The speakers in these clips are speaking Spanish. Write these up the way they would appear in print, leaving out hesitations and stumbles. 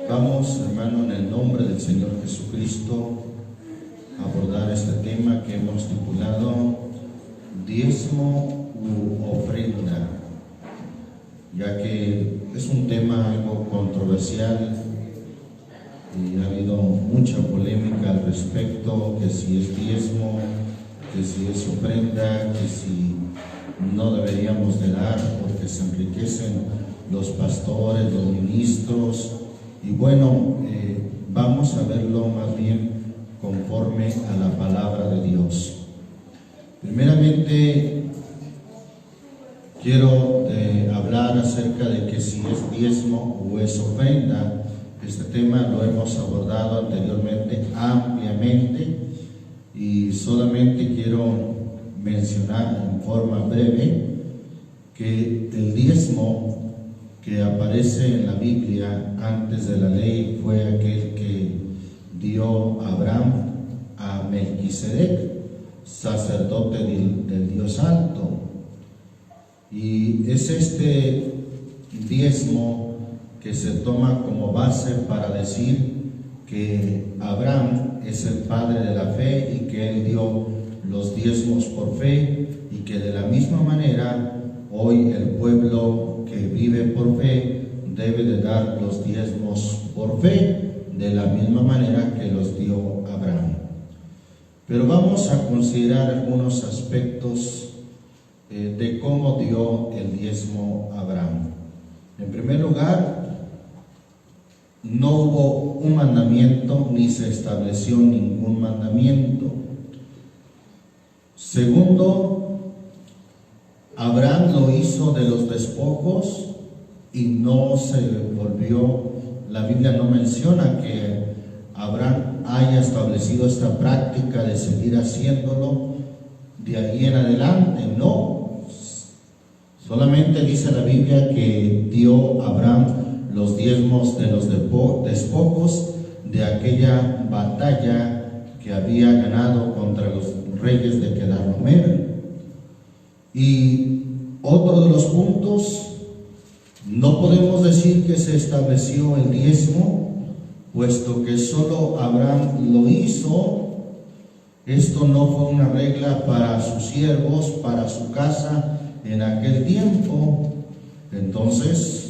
Vamos, hermano, en el nombre del Señor Jesucristo, a abordar este tema que hemos titulado diezmo u ofrenda, ya que es un tema algo controversial y ha habido mucha polémica al respecto, que si es diezmo, que si es ofrenda, que si no deberíamos de dar porque se enriquecen los pastores, los ministros. Y bueno, vamos a verlo más bien conforme a la palabra de Dios. Primeramente, quiero hablar acerca de que si es diezmo o es ofrenda. Este tema lo hemos abordado anteriormente ampliamente y solamente quiero mencionar en forma breve que el diezmo que aparece en la Biblia antes de la ley fue aquel que dio Abraham a Melquisedec, sacerdote del Dios Alto. Y es este diezmo que se toma como base para decir que Abraham es el padre de la fe y que él dio los diezmos por fe, y que de la misma manera hoy el pueblo que vive por fe debe de dar los diezmos por fe, de la misma manera que los dio Abraham. Pero vamos a considerar algunos aspectos de cómo dio el diezmo Abraham. En primer lugar, no hubo un mandamiento ni se estableció ningún mandamiento. Segundo, Abraham lo hizo de los despojos y no se volvió, la Biblia no menciona que Abraham haya establecido esta práctica de seguir haciéndolo de ahí en adelante, no. Solamente dice la Biblia que dio Abraham los diezmos de los despojos de aquella batalla que había ganado contra los reyes de Kedorlaomer. Y otro de los puntos, no podemos decir que se estableció el diezmo, puesto que solo Abraham lo hizo. Esto no fue una regla para sus siervos, para su casa en aquel tiempo. Entonces,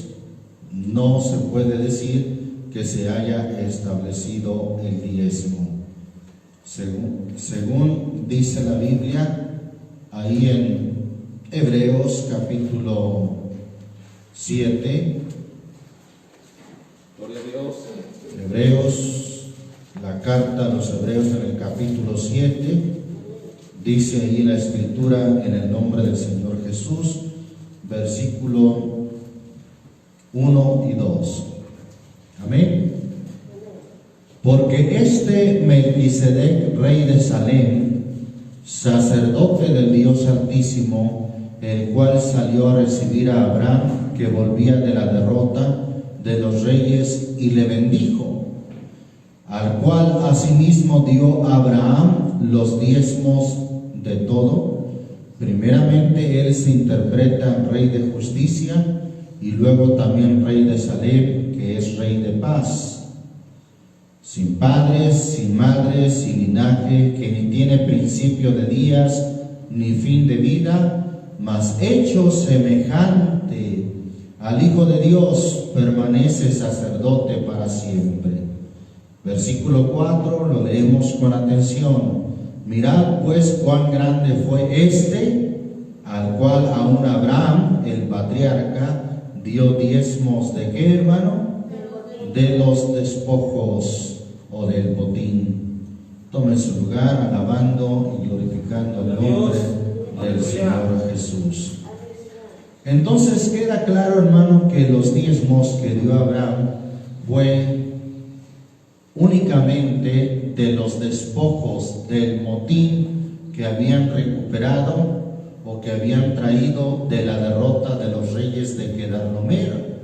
no se puede decir que se haya establecido el diezmo. Según dice la Biblia, ahí en Hebreos capítulo 7, gloria a Dios. Hebreos, la carta a los Hebreos en el capítulo 7, dice ahí la escritura en el nombre del Señor Jesús, versículo 1 y 2. Amén. Porque este Melquisedec, rey de Salem, sacerdote del Dios Altísimo, el cual salió a recibir a Abraham, que volvía de la derrota de los reyes, y le bendijo, al cual asimismo dio a Abraham los diezmos de todo. Primeramente él se interpreta rey de justicia, y luego también rey de Salem, que es rey de paz, sin padres, sin madres, sin linaje, que ni tiene principio de días, ni fin de vida, mas hecho semejante al Hijo de Dios, permanece sacerdote para siempre. Versículo 4, lo leemos con atención. Mirad pues cuán grande fue este, al cual aún Abraham, el patriarca, dio diezmos de ¿qué, hermano? De los despojos o del botín. Tome su lugar alabando y glorificando el nombre del Señor Jesús. Entonces queda claro, hermano, que los diezmos que dio Abraham fue únicamente de los despojos del motín que habían recuperado o que habían traído de la derrota de los reyes de Kedorlaomer.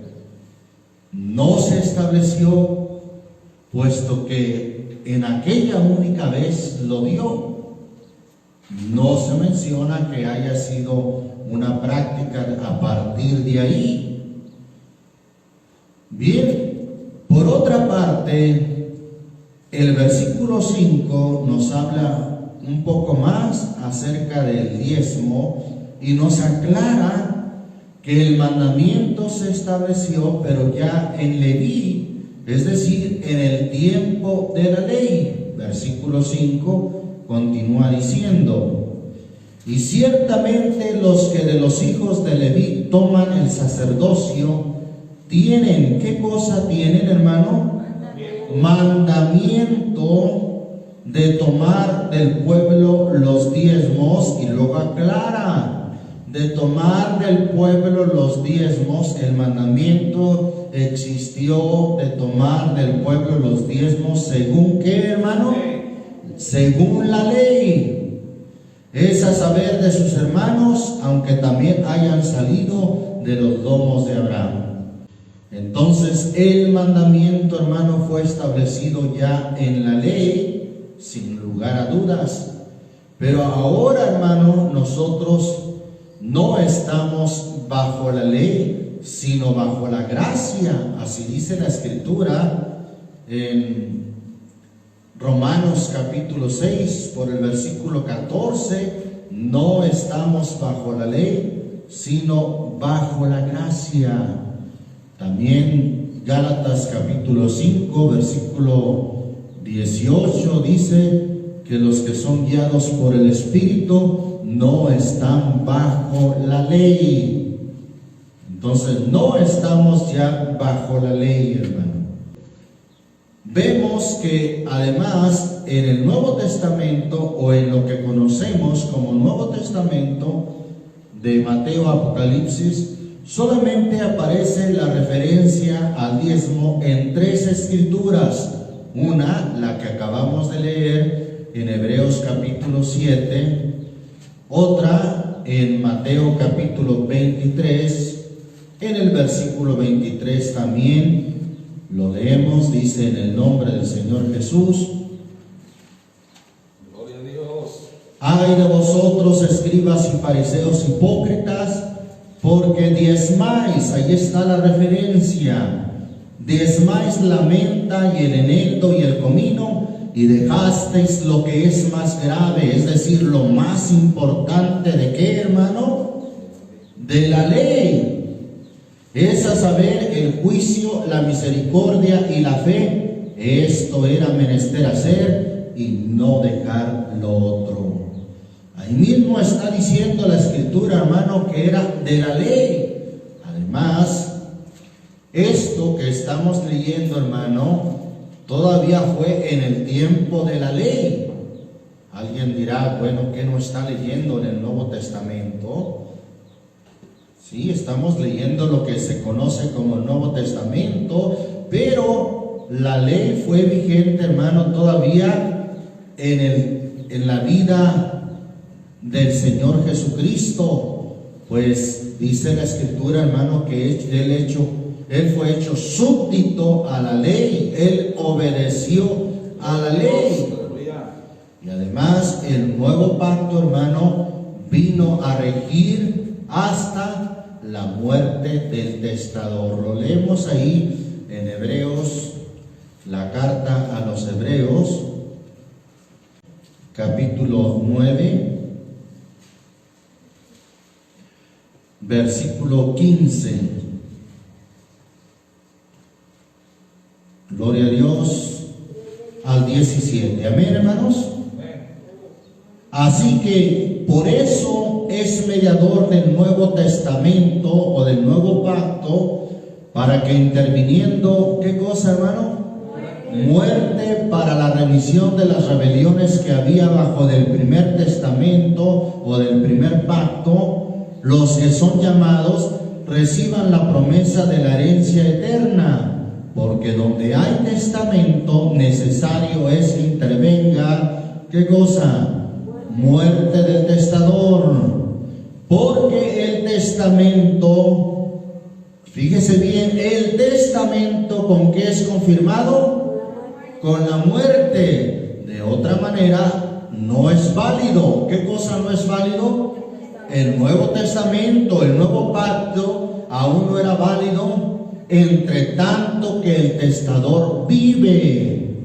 No se estableció, puesto que en aquella única vez lo dio. No se menciona que haya sido una práctica a partir de ahí. Bien, por otra parte, el versículo 5 nos habla un poco más acerca del diezmo y nos aclara que el mandamiento se estableció, pero ya en Leví, es decir, en el tiempo de la ley. Versículo 5 continúa diciendo: y ciertamente los que de los hijos de Leví toman el sacerdocio tienen, ¿qué cosa tienen, hermano? Mandamiento de tomar del pueblo los diezmos, y luego aclara, de tomar del pueblo los diezmos. El mandamiento existió de tomar del pueblo los diezmos, ¿según qué, hermano? Según la ley. Es a saber, de sus hermanos, aunque también hayan salido de los domos de Abraham. Entonces el mandamiento, hermano, fue establecido ya en la ley, sin lugar a dudas. Pero ahora, hermano, nosotros no estamos bajo la ley, sino bajo la gracia. Así dice la Escritura en Romanos capítulo 6, por el versículo 14, no estamos bajo la ley, sino bajo la gracia. También Gálatas capítulo 5, versículo 18 dice que los que son guiados por el Espíritu no están bajo la ley. Entonces no estamos ya bajo la ley, hermano. Vemos que además en el Nuevo Testamento, o en lo que conocemos como Nuevo Testamento de Mateo, Apocalipsis, solamente aparece la referencia al diezmo en 3 escrituras. Una, la que acabamos de leer en Hebreos capítulo 7, otra en Mateo capítulo 23, en el versículo 23 también lo leemos, dice: en el nombre del Señor Jesús. Gloria a Dios. Ay de vosotros, escribas y fariseos hipócritas, porque diezmáis, ahí está la referencia, diezmáis la menta y el eneldo y el comino, y dejasteis lo que es más grave, es decir, lo más importante. ¿De qué, hermano? De la ley. Es a saber, el juicio, la misericordia y la fe. Esto era menester hacer y no dejar lo otro. Ahí mismo está diciendo la Escritura, hermano, que era de la ley. Además, esto que estamos leyendo, hermano, todavía fue en el tiempo de la ley. Alguien dirá: bueno, ¿qué no está leyendo en el Nuevo Testamento? Sí, estamos leyendo lo que se conoce como el Nuevo Testamento, pero la ley fue vigente, hermano, todavía en la vida del Señor Jesucristo. Pues dice la Escritura, hermano, que Él fue hecho súbdito a la ley, Él obedeció a la ley. Y además el nuevo pacto, hermano, vino a regir hasta la muerte del testador. Lo leemos ahí en Hebreos, la carta a los Hebreos, capítulo 9, versículo 15. Gloria a Dios, al 17. Amén, hermanos. Así que por eso es mediador del Nuevo Testamento o del Nuevo Pacto, para que interviniendo, ¿qué cosa, hermano? Muerte para la remisión de las rebeliones que había bajo del primer testamento o del primer pacto, los que son llamados reciban la promesa de la herencia eterna, porque donde hay testamento necesario es que intervenga, ¿qué cosa? Muerte del testador. Porque el testamento, fíjese bien, el testamento, ¿con qué es confirmado? Con la muerte. De otra manera no es válido. ¿Qué cosa no es válido? El Nuevo Testamento, el Nuevo Pacto aún no era válido entre tanto que el testador vive.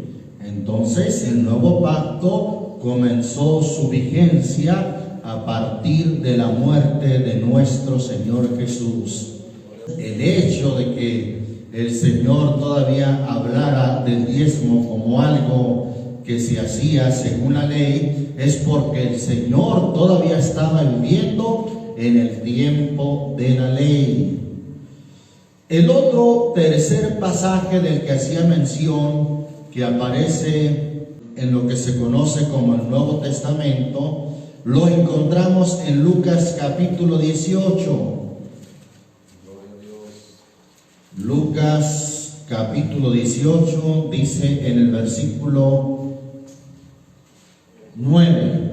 Entonces el nuevo pacto comenzó su vigencia a partir de la muerte de nuestro Señor Jesús. El hecho de que el Señor todavía hablara del diezmo como algo que se hacía según la ley es porque el Señor todavía estaba viviendo en el tiempo de la ley. El otro tercer pasaje del que hacía mención, que aparece en lo que se conoce como el Nuevo Testamento, lo encontramos en Lucas capítulo 18. Lucas capítulo 18 dice en el versículo 9: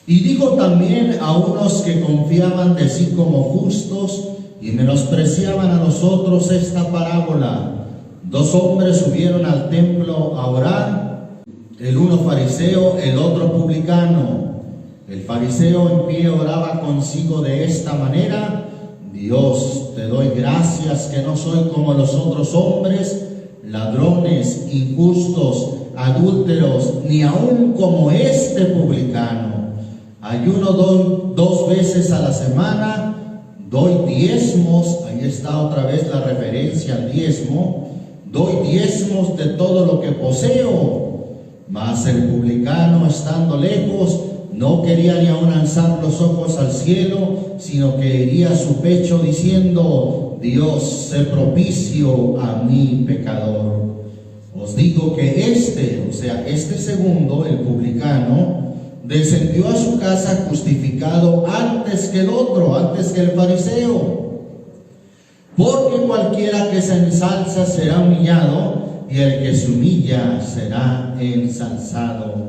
y dijo también a unos que confiaban de sí como justos y menospreciaban a nosotros esta parábola. Dos hombres subieron al templo a orar, el uno fariseo, el otro publicano. El fariseo en pie oraba consigo de esta manera: Dios, te doy gracias que no soy como los otros hombres, ladrones, injustos, adúlteros, ni aun como este publicano. Ayuno dos veces a la semana, doy diezmos, ahí está otra vez la referencia al diezmo, doy diezmos de todo lo que poseo. Mas el publicano, estando lejos, no quería ni aun alzar los ojos al cielo, sino que hería su pecho diciendo: Dios, sé propicio a mí, pecador. Os digo que este segundo, el publicano, descendió a su casa justificado antes que el otro, antes que el fariseo. Porque cualquiera que se ensalza será humillado, y el que se humilla será ensalzado.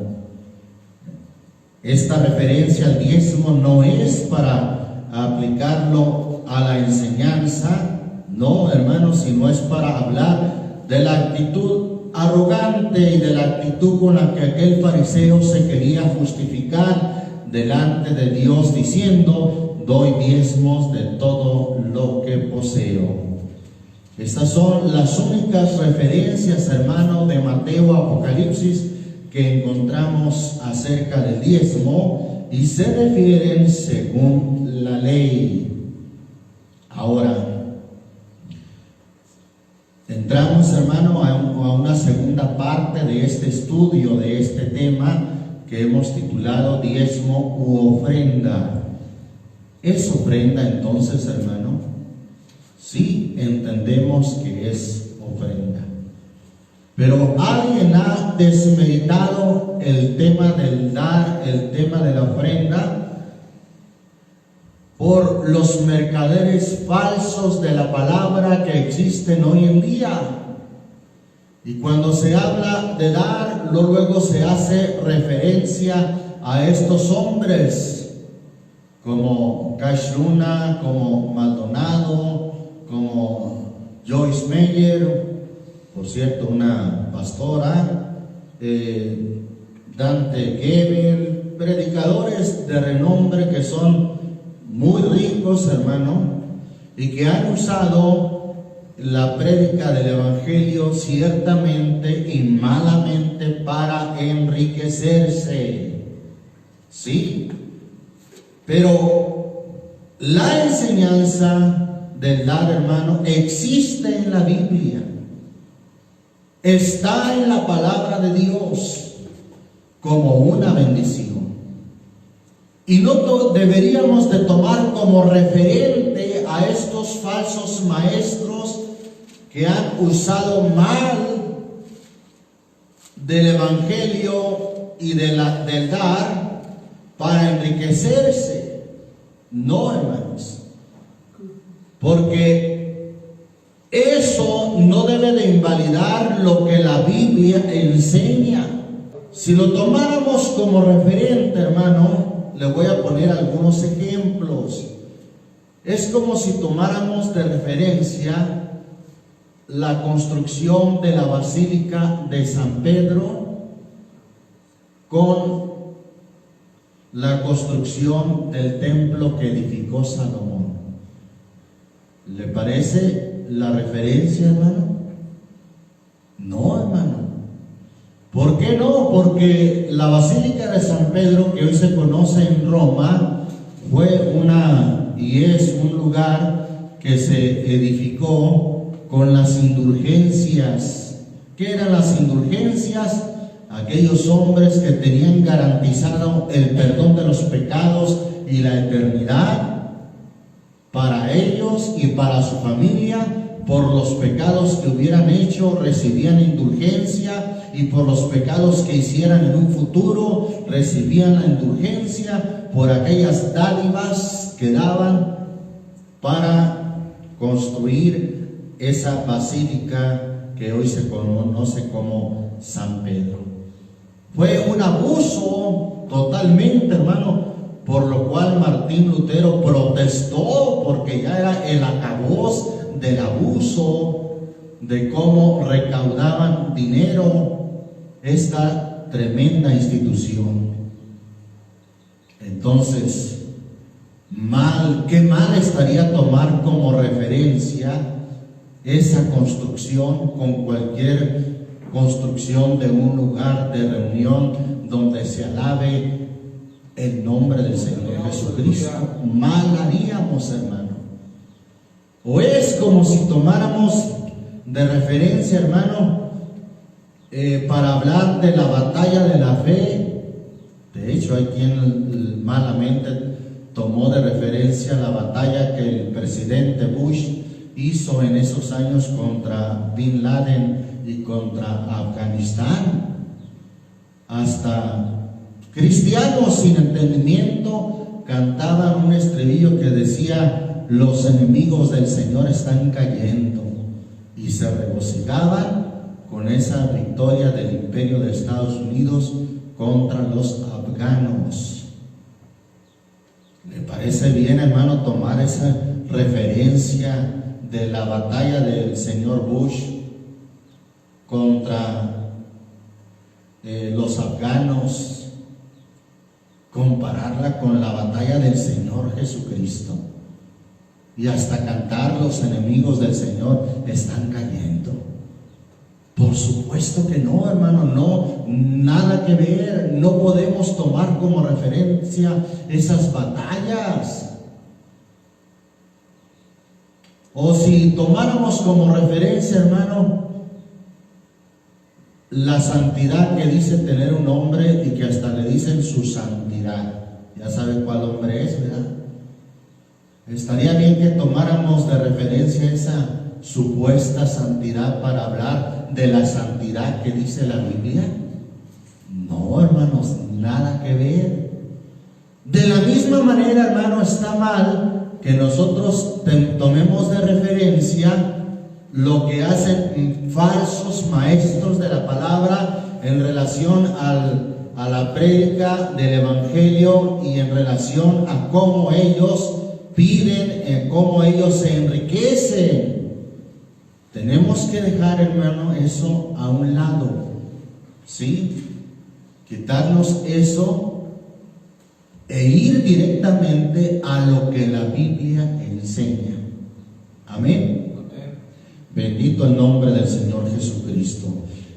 Esta referencia al diezmo no es para aplicarlo a la enseñanza, no, hermanos, sino es para hablar de la actitud arrogante y de la actitud con la que aquel fariseo se quería justificar delante de Dios, diciendo: doy diezmos de todo lo que poseo. Estas son las únicas referencias, hermanos, de Mateo a Apocalipsis que encontramos acerca del diezmo, y se refieren según la ley. Ahora, entramos, hermano, a una segunda parte de este estudio, de este tema que hemos titulado diezmo u ofrenda. ¿Es ofrenda entonces, hermano? Sí, entendemos que es ofrenda. Pero alguien ha desmeritado el tema del dar, el tema de la ofrenda, por los mercaderes falsos de la palabra que existen hoy en día. Y cuando se habla de dar, luego se hace referencia a estos hombres como Cash Luna, como Maldonado, como Joyce Meyer, por cierto, una pastora, Dante Gebel, predicadores de renombre que son muy ricos, hermano, y que han usado la prédica del Evangelio ciertamente y malamente para enriquecerse. Sí, pero la enseñanza del dar, hermano, existe en la Biblia. Está en la palabra de Dios como una bendición. Y no deberíamos de tomar como referente a estos falsos maestros que han usado mal del Evangelio y del dar para enriquecerse. No, hermanos. Porque eso no debe de invalidar lo que la Biblia enseña. Si lo tomáramos como referente, hermano, le voy a poner algunos ejemplos. Es como si tomáramos de referencia la construcción de la Basílica de San Pedro con la construcción del templo que edificó Salomón. ¿Le parece la referencia, hermano? No, hermano. ¿Por qué no? Porque la Basílica de San Pedro, que hoy se conoce en Roma, fue y es un lugar que se edificó con las indulgencias. ¿Qué eran las indulgencias? Aquellos hombres que tenían garantizado el perdón de los pecados y la eternidad para ellos y para su familia. Por los pecados que hubieran hecho recibían indulgencia, y por los pecados que hicieran en un futuro recibían la indulgencia por aquellas dádivas que daban para construir esa basílica que hoy se conoce como San Pedro. Fue un abuso totalmente, hermano, por lo cual Martín Lutero protestó, porque ya era el acabose del abuso, de cómo recaudaban dinero esta tremenda institución. Entonces, qué mal estaría tomar como referencia esa construcción con cualquier construcción de un lugar de reunión donde se alabe el nombre del Señor Jesucristo. Mal haríamos, hermano. O es como si tomáramos de referencia, hermano, para hablar de la batalla de la fe. De hecho, hay quien malamente tomó de referencia la batalla que el presidente Bush hizo en esos años contra Bin Laden y contra Afganistán. Hasta cristianos sin entendimiento cantaban un estribillo que decía: los enemigos del Señor están cayendo, y se regocijaban con esa victoria del imperio de Estados Unidos contra los afganos. ¿Le parece bien, hermano, tomar esa referencia de la batalla del señor Bush contra los afganos, compararla con la batalla del Señor Jesucristo, y hasta cantar: los enemigos del Señor están cayendo? Por supuesto que no, hermano, no, nada que ver. No podemos tomar como referencia esas batallas. O si tomáramos como referencia, hermano, la santidad que dice tener un hombre, y que hasta le dicen su santidad. Ya sabe cuál hombre es, ¿verdad? Estaría bien que tomáramos de referencia esa supuesta santidad para hablar de la santidad que dice la Biblia. No, hermanos, nada que ver. De la misma manera, hermano, está mal que nosotros tomemos de referencia lo que hacen falsos maestros de la palabra en relación a la prédica del Evangelio, y en relación a cómo ellos piden, cómo ellos se enriquecen. Tenemos que dejar, hermano, eso a un lado, ¿sí? Quitarnos eso e ir directamente a lo que la Biblia enseña. Amén. Bendito el nombre del Señor Jesucristo.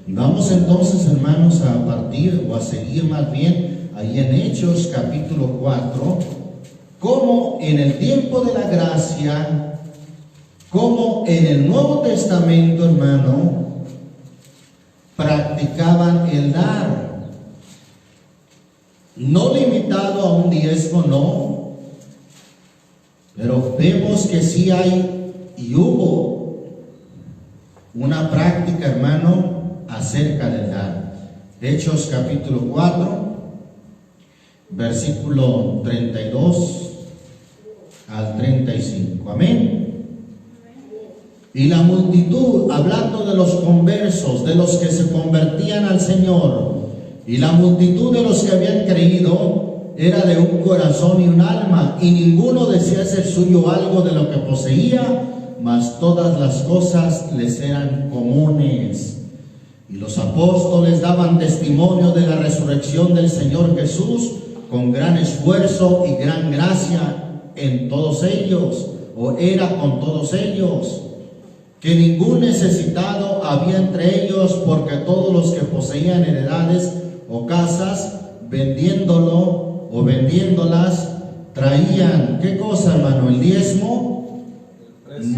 Y vamos entonces, hermanos, a partir, o a seguir más bien, ahí en Hechos capítulo 4, como en el tiempo de la gracia, como en el Nuevo Testamento, hermano, practicaban el dar. No limitado a un diezmo, no, pero vemos que sí hay y hubo una práctica, hermano, acerca del dar. Hechos capítulo 4, versículo 32 al 35. Amén. Y la multitud, hablando de los conversos, de los que se convertían al Señor, y la multitud de los que habían creído, era de un corazón y un alma, y ninguno decía ser suyo algo de lo que poseía, mas todas las cosas les eran comunes. Y los apóstoles daban testimonio de la resurrección del Señor Jesús con gran esfuerzo y gran gracia en todos ellos, o era con todos ellos. que ningún necesitado había entre ellos, porque todos los que poseían heredades o casas, vendiéndolo o vendiéndolas, traían, ¿qué cosa, hermano? ¿El diezmo?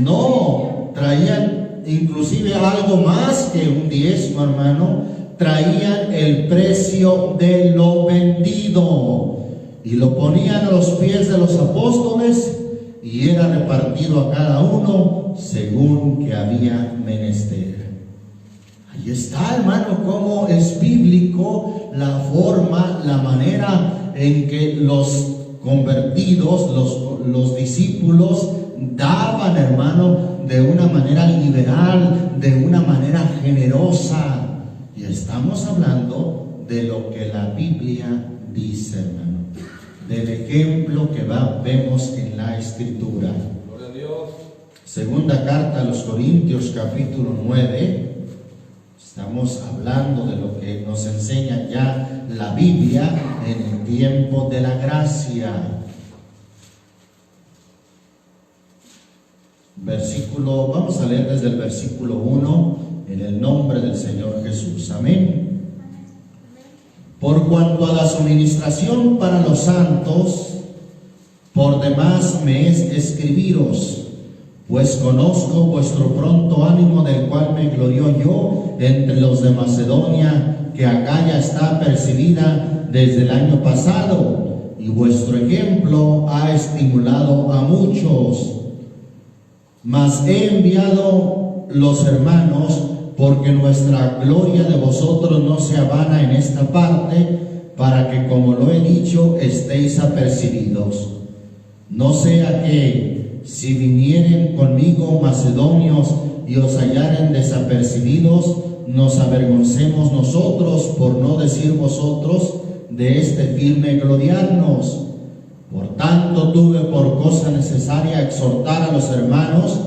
No, traían inclusive algo más que un diezmo, hermano. Traían el precio de lo vendido y lo ponían a los pies de los apóstoles, y era repartido a cada uno según que había menester. Ahí está, hermano, cómo es bíblico la forma, la manera en que los convertidos, los discípulos daban, hermano, de una manera liberal, de una manera generosa. Y estamos hablando de lo que la Biblia dice, hermano, del ejemplo que vemos en la Escritura. Gloria a Dios. Segunda carta a los Corintios, capítulo 9. Estamos hablando de lo que nos enseña ya la Biblia en el tiempo de la gracia. Vamos a leer desde el versículo 1, en el nombre del Señor Jesús. Amén. Por cuanto a la suministración para los santos, por demás me es escribiros, pues conozco vuestro pronto ánimo, del cual me glorío yo entre los de Macedonia, que Acaya está apercibida desde el año pasado, y vuestro ejemplo ha estimulado a muchos. Mas he enviado los hermanos, porque nuestra gloria de vosotros no sea vana en esta parte, para que, como lo he dicho, estéis apercibidos. No sea que, si vinieren conmigo macedonios y os hallaren desapercibidos, nos avergoncemos nosotros, por no decir vosotros, de este firme gloriarnos. Por tanto, tuve por cosa necesaria exhortar a los hermanos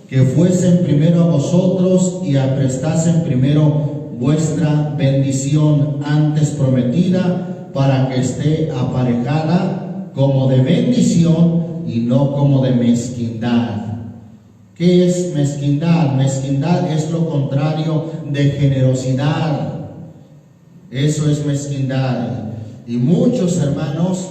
que fuesen primero a vosotros y aprestasen primero vuestra bendición antes prometida, para que esté aparejada como de bendición y no como de mezquindad. ¿Qué es mezquindad? Mezquindad es lo contrario de generosidad. Eso es mezquindad. Y muchos hermanos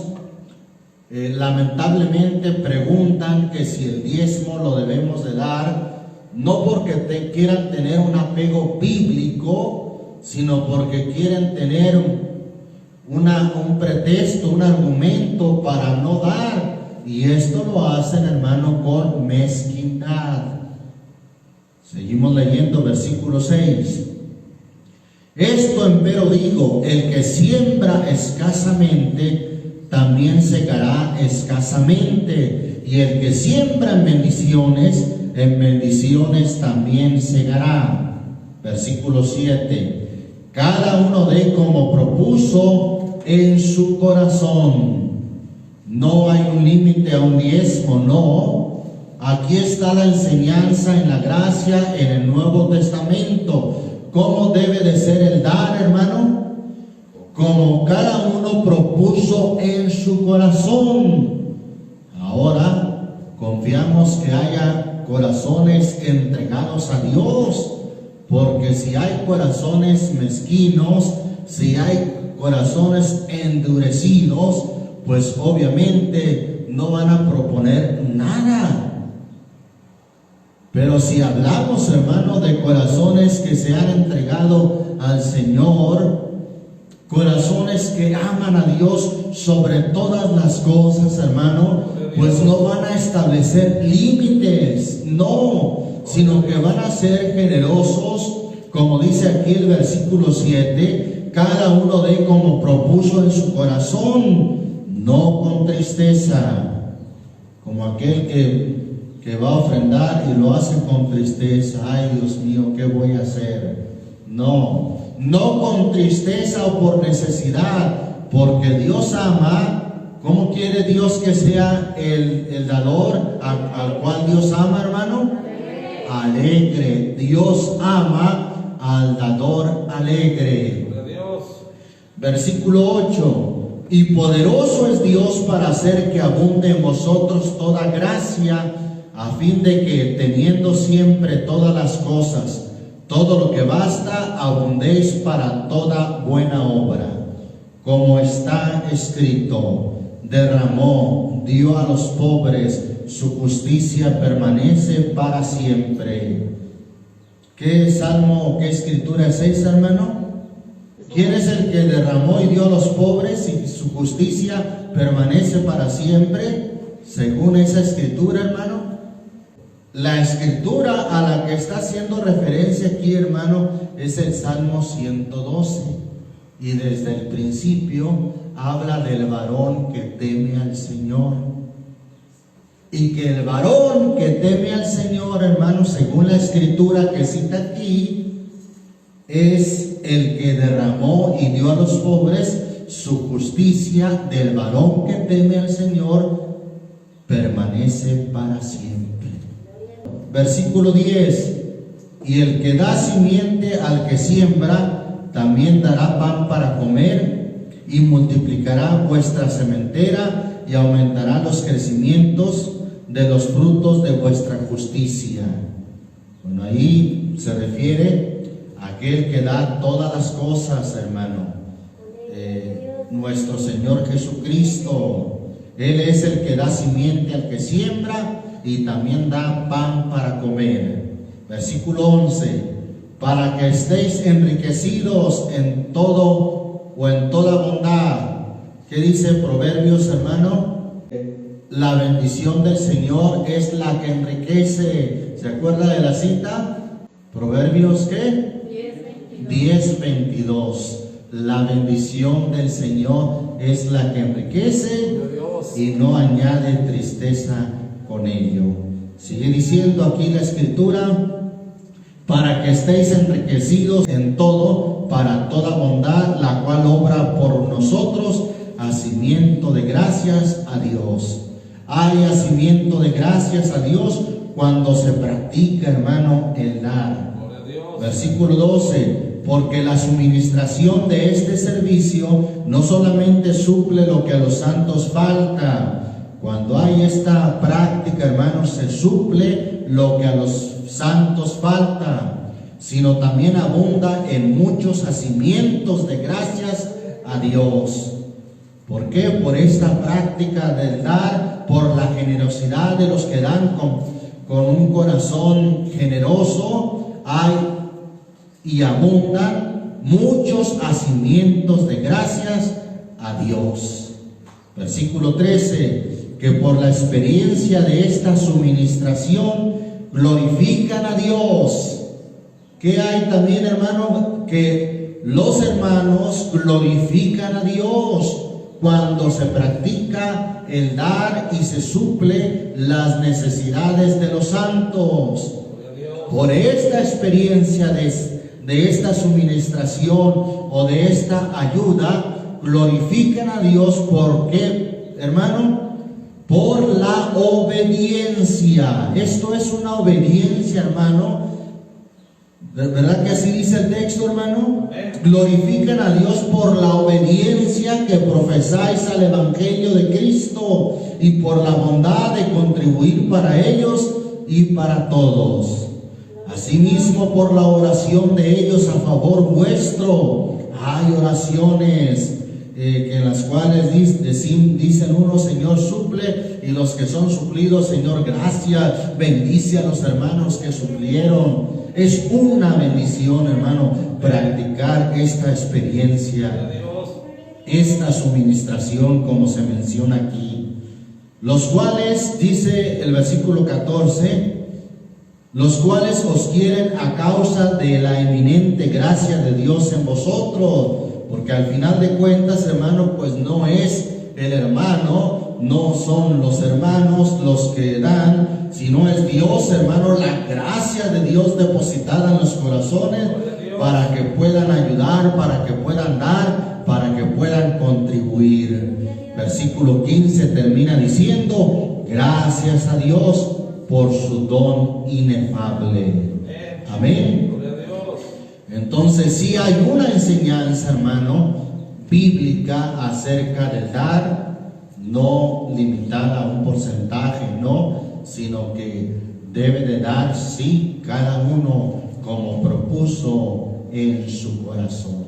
lamentablemente preguntan que si el diezmo lo debemos de dar, no porque quieran tener un apego bíblico, sino porque quieren tener un pretexto, un argumento para no dar. Y esto lo hacen, hermano, con mezquindad. Seguimos leyendo versículo 6. Esto empero digo, el que siembra escasamente, también segará escasamente, y el que siembra en bendiciones también segará. Versículo 7. Cada uno dé como propuso en su corazón. No hay un límite a un diezmo, no. Aquí está la enseñanza en la gracia en el Nuevo Testamento. ¿Cómo debe de ser el dar, hermano? Como cada uno propuso en su corazón. Ahora confiamos que haya corazones entregados a Dios, porque si hay corazones mezquinos, si hay corazones endurecidos, pues obviamente no van a proponer nada. Pero si hablamos, hermano, de corazones que se han entregado al Señor, corazones que aman a Dios sobre todas las cosas, hermano, pues no van a establecer límites, no, sino que van a ser generosos, como dice aquí el versículo 7, cada uno dé como propuso en su corazón, no con tristeza, como aquel que va a ofrendar y lo hace con tristeza. Ay, Dios mío, ¿qué voy a hacer? No con tristeza o por necesidad, porque Dios ama. ¿Cómo quiere Dios que sea el dador al cual Dios ama, hermano? Alegre. Dios ama al dador alegre. Versículo 8. Y poderoso es Dios para hacer que abunde en vosotros toda gracia, a fin de que teniendo siempre todas las cosas, todo lo que basta, abundéis para toda buena obra. Como está escrito, derramó, dio a los pobres, su justicia permanece para siempre. ¿Qué salmo o qué escritura es esa, hermano? ¿Quién es el que derramó y dio a los pobres y su justicia permanece para siempre? Según esa escritura, hermano. La escritura a la que está haciendo referencia aquí, hermano, es el Salmo 112. Y desde el principio habla del varón que teme al Señor. Y que el varón que teme al Señor, hermano, según la escritura que cita aquí, es el que derramó y dio a los pobres su justicia. Del varón que teme al Señor permanece para siempre. Versículo 10. Y el que da simiente al que siembra, también dará pan para comer, y multiplicará vuestra sementera, y aumentará los crecimientos de los frutos de vuestra justicia. Bueno, ahí se refiere a aquel que da todas las cosas, hermano. Nuestro Señor Jesucristo. Él es el que da simiente al que siembra y también da pan para comer. Versículo 11. Para que estéis enriquecidos en todo o en toda bondad. ¿Qué dice Proverbios, hermano? La bendición del Señor es la que enriquece. ¿Se acuerda de la cita? Proverbios, ¿qué? 10:22. La bendición del Señor es la que enriquece y no añade tristeza con ello. Sigue diciendo aquí la escritura: para que estéis enriquecidos en todo, para toda bondad, la cual obra por nosotros hacimiento de gracias a Dios. Hay hacimiento de gracias a Dios cuando se practica, hermano, el dar. Versículo 12. Porque la suministración de este servicio no solamente suple lo que a los santos falta. Cuando hay esta práctica, hermanos, se suple lo que a los santos falta, sino también abunda en muchos hacimientos de gracias a Dios. ¿Por qué? Por esta práctica del dar, por la generosidad de los que dan con un corazón generoso, hay y abundan muchos hacimientos de gracias a Dios. Versículo 13. Que por la experiencia de esta suministración glorifican a Dios. ¿Qué hay también, hermano? Que los hermanos glorifican a Dios cuando se practica el dar y se suple las necesidades de los santos. Por esta experiencia de esta suministración o de esta ayuda, glorifican a Dios. ¿Por qué, hermano? Por la obediencia. Esto es una obediencia, hermano. ¿Verdad que así dice el texto, hermano? Glorifican a Dios por la obediencia que profesáis al Evangelio de Cristo y por la bondad de contribuir para ellos y para todos. Asimismo, por la oración de ellos a favor vuestro. Hay oraciones en las cuales dicen unos: Señor, suple, y los que son suplidos: Señor, gracias, bendice a los hermanos que suplieron. Es una bendición, hermano, practicar esta experiencia, esta suministración, como se menciona aquí. Los cuales, dice el versículo 14, los cuales os quieren a causa de la eminente gracia de Dios en vosotros. Porque al final de cuentas, hermano, pues no es el hermano, no son los hermanos los que dan, sino es Dios, hermano, la gracia de Dios depositada en los corazones para que puedan ayudar, para que puedan dar, para que puedan contribuir. Versículo 15 termina diciendo: gracias a Dios por su don inefable. Amén. Entonces sí hay una enseñanza, hermano, bíblica acerca del dar, no limitada a un porcentaje, no, sino que debe de dar sí cada uno como propuso en su corazón.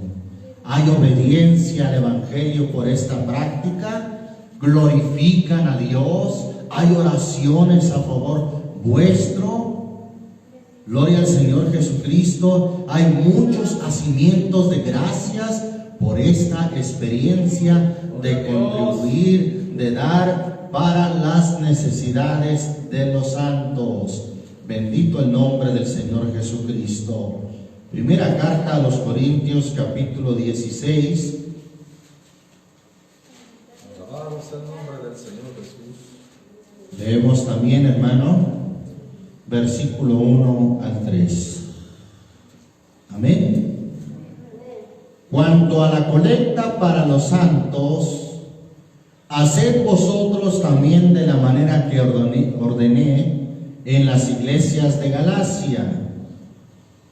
Hay obediencia al Evangelio por esta práctica, glorifican a Dios, hay oraciones a favor vuestro. Gloria al Señor Jesucristo. Hay muchos hacimientos de gracias por esta experiencia de contribuir, de dar para las necesidades de los santos. Bendito el nombre del Señor Jesucristo. Primera carta a los Corintios, capítulo 16. Alabamos el nombre del Señor Jesús. Leemos también, hermano, versículo 1 al 3. Amén. Cuanto a la colecta para los santos, haced vosotros también de la manera que ordené en las iglesias de Galacia.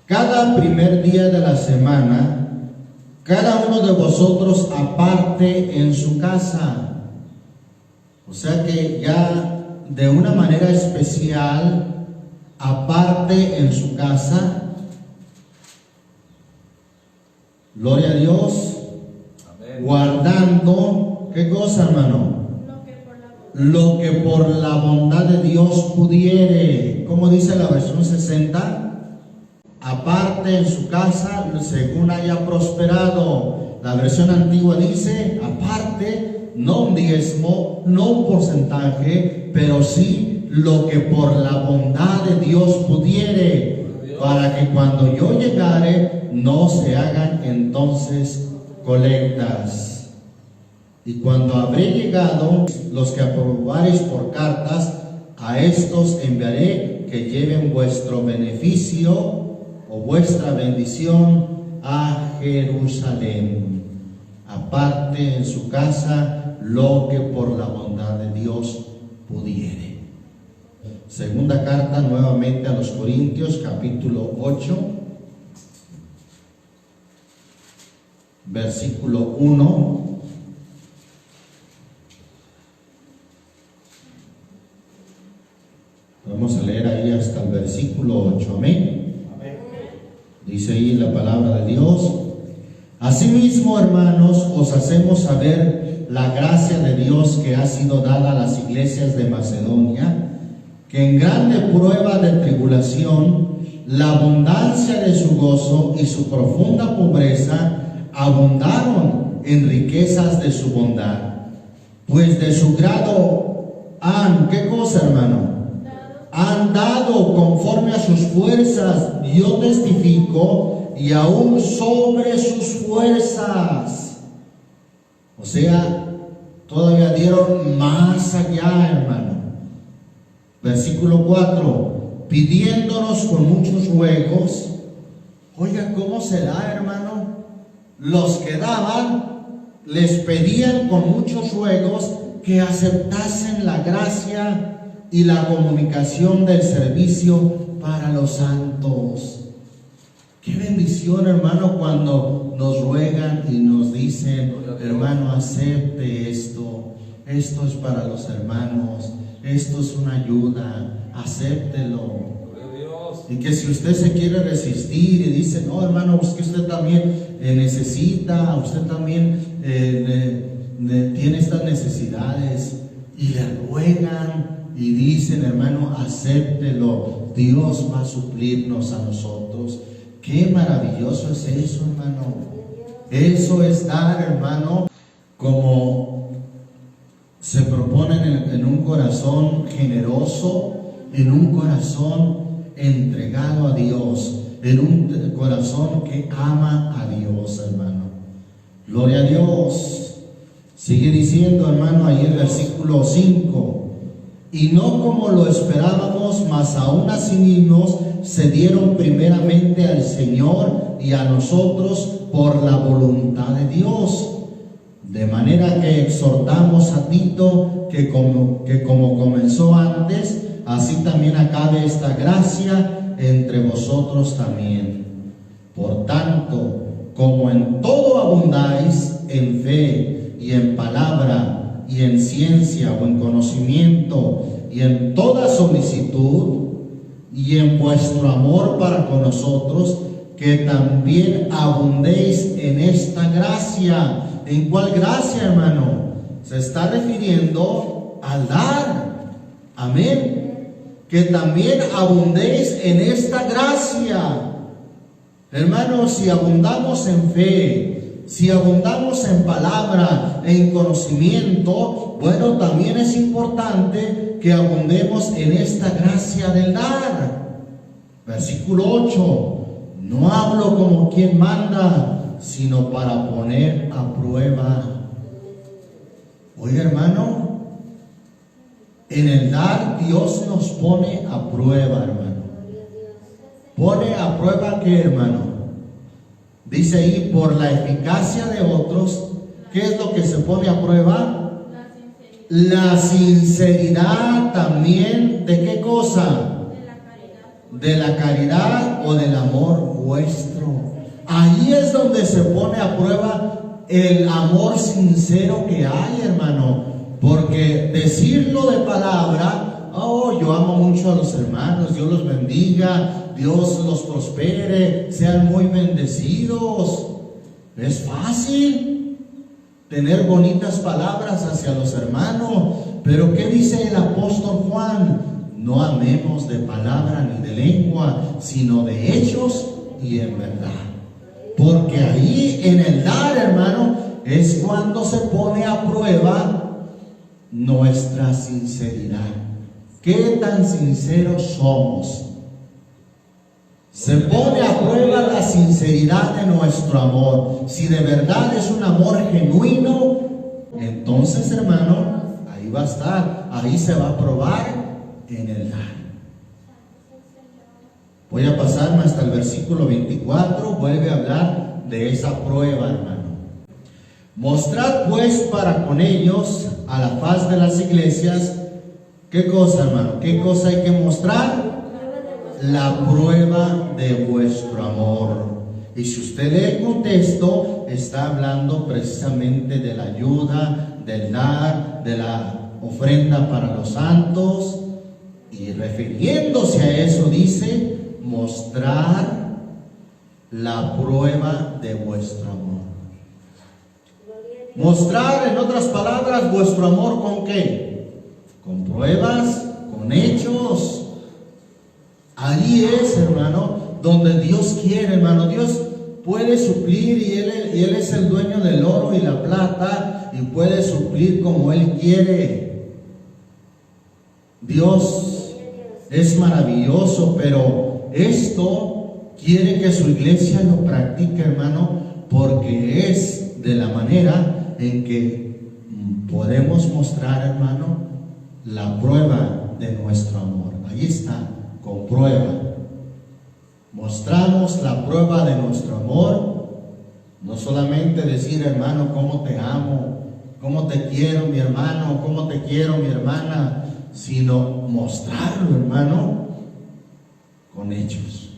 Cada primer día de la semana, cada uno de vosotros aparte en su casa. O sea que ya de una manera especial, aparte en su casa. Gloria a Dios. Amén. Guardando, ¿qué cosa, hermano? Lo que por la bondad de Dios pudiere. ¿Cómo dice la versión 60? Aparte en su casa según haya prosperado. La versión antigua dice aparte, no un diezmo, no un porcentaje, pero sí lo que por la bondad de Dios pudiere, para que cuando yo llegare no se hagan entonces colectas. Y cuando habré llegado, los que aprobaréis por cartas, a estos enviaré que lleven vuestro beneficio o vuestra bendición a Jerusalén. Aparte en su casa lo que por la bondad de Dios pudiere. Segunda carta nuevamente a los Corintios, capítulo 8, versículo 1. Vamos a leer ahí hasta el versículo 8. Amén. Dice ahí la palabra de Dios: asimismo, hermanos, os hacemos saber la gracia de Dios que ha sido dada a las iglesias de Macedonia, que en grande prueba de tribulación, la abundancia de su gozo y su profunda pobreza abundaron en riquezas de su bondad. Pues de su grado han, ¿qué cosa, hermano? Han dado conforme a sus fuerzas, yo testifico, y aún sobre sus fuerzas. O sea, todavía dieron más allá, hermano. Versículo 4, pidiéndonos con muchos ruegos. Oiga, ¿cómo será, hermano? Los que daban, les pedían con muchos ruegos que aceptasen la gracia y la comunicación del servicio para los santos. Qué bendición, hermano, cuando nos ruegan y nos dicen: hermano, acepte esto, esto es para los hermanos, esto es una ayuda, acéptelo. Y que si usted se quiere resistir y dice: no, hermano, pues que usted también necesita, usted también tiene estas necesidades, y le ruegan y dicen: hermano, acéptelo, Dios va a suplirnos a nosotros. Qué maravilloso es eso, hermano. Eso es dar, hermano, como se proponen en un corazón generoso, en un corazón entregado a Dios, en un corazón que ama a Dios, hermano. Gloria a Dios. Sigue diciendo, hermano, ahí el versículo 5. Y no como lo esperábamos, mas aún así mismos se dieron primeramente al Señor y a nosotros por la voluntad de Dios. De manera que exhortamos a Tito que como comenzó antes, así también acabe esta gracia entre vosotros también. Por tanto, como en todo abundáis, en fe y en palabra y en ciencia o en conocimiento, y en toda solicitud y en vuestro amor para con nosotros, que también abundéis en esta gracia. ¿En cuál gracia, hermano? Se está refiriendo al dar. Amén. Que también abundéis en esta gracia. Hermanos, si abundamos en fe, si abundamos en palabra, en conocimiento, bueno, también es importante que abundemos en esta gracia del dar. Versículo 8. No hablo como quien manda, sino para poner a prueba. Oye, hermano, en el dar Dios nos pone a prueba, hermano. Pone a prueba ¿qué, hermano? Dice ahí, por la eficacia de otros. ¿Qué es lo que se pone a prueba? La sinceridad también. ¿De qué cosa? De la caridad o del amor vuestro. Ahí es donde se pone a prueba el amor sincero que hay, hermano. Porque decirlo de palabra, oh, yo amo mucho a los hermanos, Dios los bendiga, Dios los prospere, sean muy bendecidos. Es fácil tener bonitas palabras hacia los hermanos, pero ¿qué dice el apóstol Juan? No amemos de palabra ni de lengua, sino de hechos y en verdad. Porque ahí en el dar, hermano, es cuando se pone a prueba nuestra sinceridad. ¿Qué tan sinceros somos? Se pone a prueba la sinceridad de nuestro amor. Si de verdad es un amor genuino, entonces, hermano, ahí va a estar, ahí se va a probar en el dar. Voy a pasarme hasta el versículo 24, vuelve a hablar de esa prueba, hermano. Mostrad pues para con ellos a la faz de las iglesias, ¿qué cosa, hermano? ¿Qué cosa hay que mostrar? La prueba de vuestro amor. Y si usted lee el contexto, está hablando precisamente de la ayuda, del dar, de la ofrenda para los santos. Y refiriéndose a eso dice, mostrar la prueba de vuestro amor. Mostrar, en otras palabras, vuestro amor ¿con qué? Con pruebas, con hechos. Ahí es, hermano, donde Dios quiere, hermano. Dios puede suplir y Él es el dueño del oro y la plata y puede suplir como Él quiere. Dios es maravilloso, pero esto quiere que su iglesia lo practique, hermano, porque es de la manera en que podemos mostrar, hermano, la prueba de nuestro amor. Ahí está, con prueba. Mostramos la prueba de nuestro amor. No solamente decir, hermano, cómo te amo, cómo te quiero, mi hermano, cómo te quiero, mi hermana, sino mostrarlo, hermano, con hechos.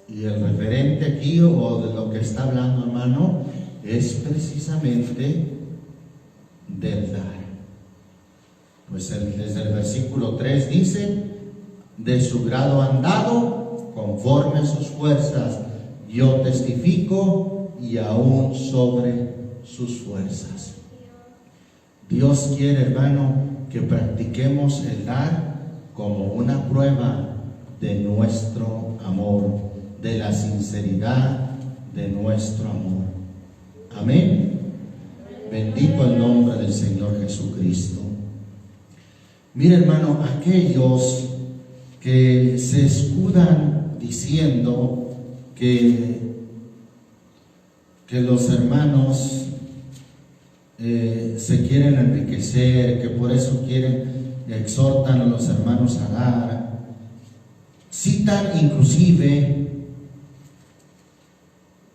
Y el referente aquí, o de lo que está hablando, hermano, es precisamente del dar. Pues desde el versículo 3 dice, de su grado han dado, conforme a sus fuerzas, yo testifico, y aún sobre sus fuerzas. Dios quiere, hermano, que practiquemos el dar como una prueba de nuestro amor, de la sinceridad de nuestro amor. Amén. Bendito el nombre del Señor Jesucristo. Mire, hermano, aquellos que se escudan diciendo que los hermanos se quieren enriquecer, que por eso exhortan a los hermanos a dar, citan inclusive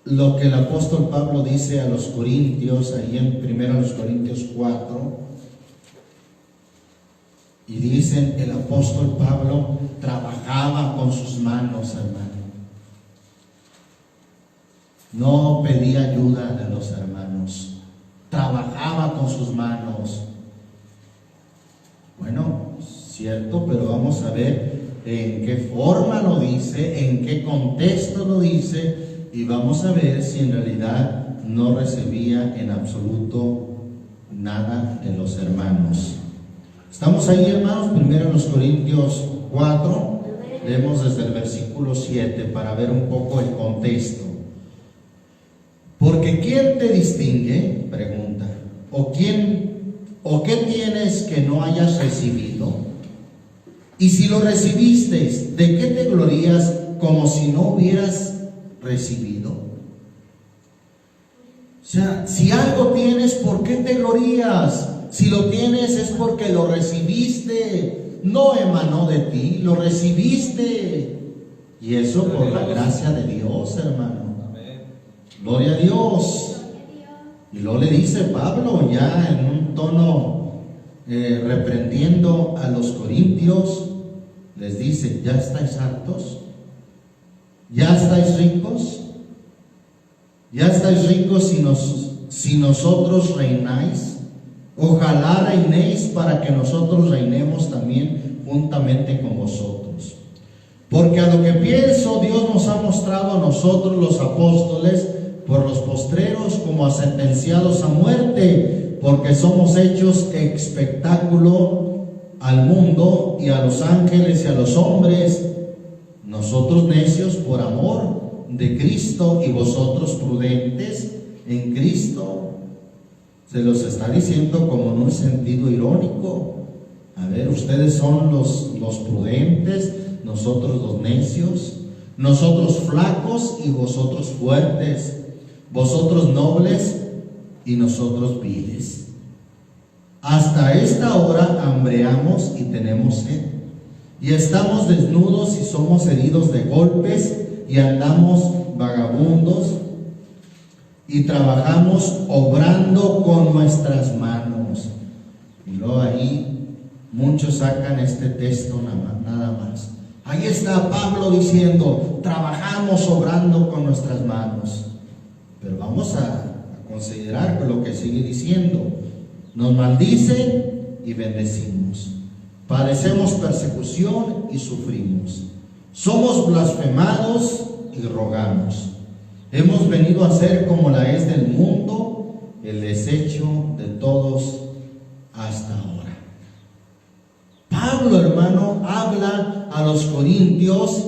lo que el apóstol Pablo dice a los Corintios, ahí en 1 Corintios 4, y dicen, el apóstol Pablo trabajaba con sus manos, hermano. No pedía ayuda de los hermanos, trabajaba con sus manos. Bueno, ¿cierto? Pero vamos a ver en qué forma lo dice, en qué contexto lo dice, y vamos a ver si en realidad no recibía en absoluto nada de los hermanos. Estamos ahí, hermanos, primero en los Corintios 4, leemos desde el versículo 7 para ver un poco el contexto. Porque ¿quién te distingue? Pregunta. ¿O qué tienes que no hayas recibido? Y si lo recibiste, ¿de qué te glorías como si no hubieras recibido? O sea, si algo tienes, ¿por qué te glorías? Si lo tienes es porque lo recibiste, no emanó de ti, lo recibiste. Y eso por la gracia de Dios, hermano. Gloria a Dios. Y luego le dice Pablo, ya en un tono reprendiendo a los corintios, les dice: ¿ya estáis hartos? ¿Ya estáis ricos? ¿Ya estáis ricos si nosotros reináis? Ojalá reinéis para que nosotros reinemos también juntamente con vosotros. Porque a lo que pienso, Dios nos ha mostrado a nosotros los apóstoles por los postreros como a sentenciados a muerte, porque somos hechos espectáculo al mundo y a los ángeles y a los hombres, nosotros necios por amor de Cristo y vosotros prudentes en Cristo. Se los está diciendo como en un sentido irónico. A ver, ustedes son los prudentes, nosotros los necios, nosotros flacos y vosotros fuertes, vosotros nobles y nosotros viles. Hasta esta hora hambreamos y tenemos sed, y estamos desnudos y somos heridos de golpes, y andamos vagabundos, y trabajamos obrando con nuestras manos. Y luego ahí muchos sacan este texto nada más. Ahí está Pablo diciendo: trabajamos obrando con nuestras manos. Pero vamos a considerar lo que sigue diciendo. Nos maldice y bendecimos. Padecemos persecución y sufrimos. Somos blasfemados y rogamos. Hemos venido a ser como la es del mundo, el desecho de todos hasta ahora. Pablo, hermano, habla a los corintios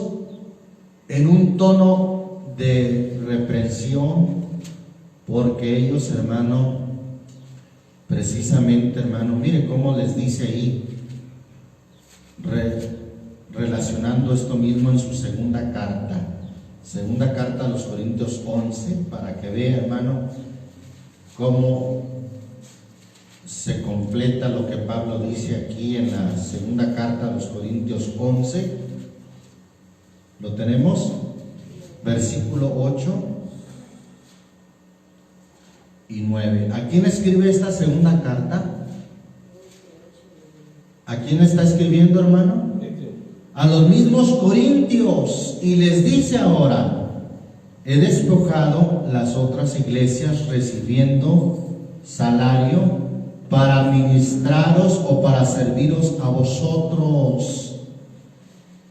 en un tono de reprensión, porque ellos, hermano, precisamente, hermano, mire cómo les dice ahí, relacionando esto mismo en su segunda carta a los Corintios 11, para que vea, hermano, cómo se completa lo que Pablo dice aquí en la segunda carta a los Corintios 11. ¿Lo tenemos? Versículo 8 y 9. ¿A quién escribe esta segunda carta? ¿A quién está escribiendo, hermano? A los mismos corintios. Y les dice ahora: he despojado las otras iglesias recibiendo salario para ministraros o para serviros a vosotros,